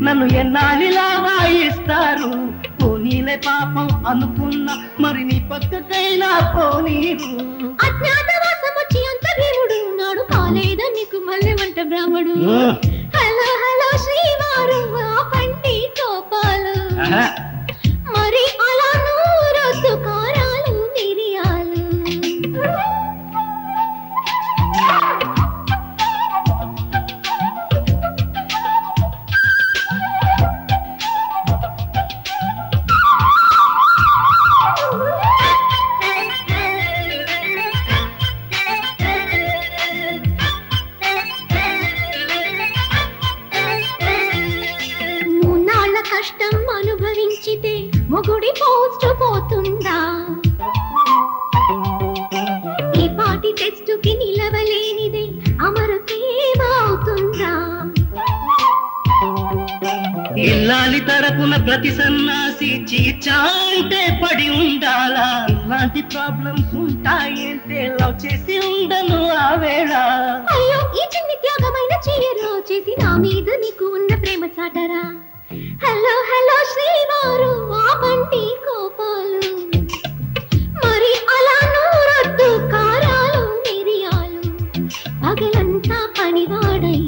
నన్ను ఎన్నాళ్ళిలా వాయిస్తారు. పోనీలే పాపం అనుకున్నా మరి నీ పక్కకైనా పోనీరు. అజ్ఞాతవాసం వచ్చి అంత భీముడు నాడు కాలేదా నీకు మళ్ళీ వంట బ్రాహ్మడు. హలో హలో శ్రీవారు పండి కోపాలు మరి అలా నూరొద్దు కారాలు మిరియాలు. కష్టం అనుభవించితే మొగుడి పోస్ట్ పోతుందా? ఈ పాటి టెస్టుకి నిలవలేనిదే అమరప్రేమ అవుతుందా? ఇల్లాలి తరపున ప్రతి సన్నాసి చీచాంటే పడి ఉండాలా? ఇలాంటి ప్రాబ్లమ్స్ ఉంటాయంటే లవ్ చేసి ఉండను ఆ వేళ. అయ్యో ఈ చిన్ని త్యాగమైన చీరలో చేసి నా మీద నీకు ఉన్న ప్రేమ చాటరా. హలో హలో శ్రీవారు ఆపండి కోపాలు మరి అలా నూరొద్దు కారాలు మిరియాలు. పగలంతా పనివాడై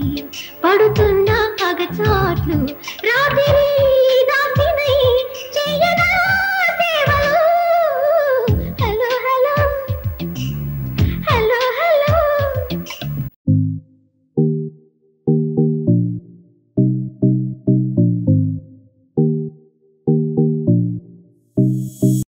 పడుతున్న పగచాట్లు రాత్రి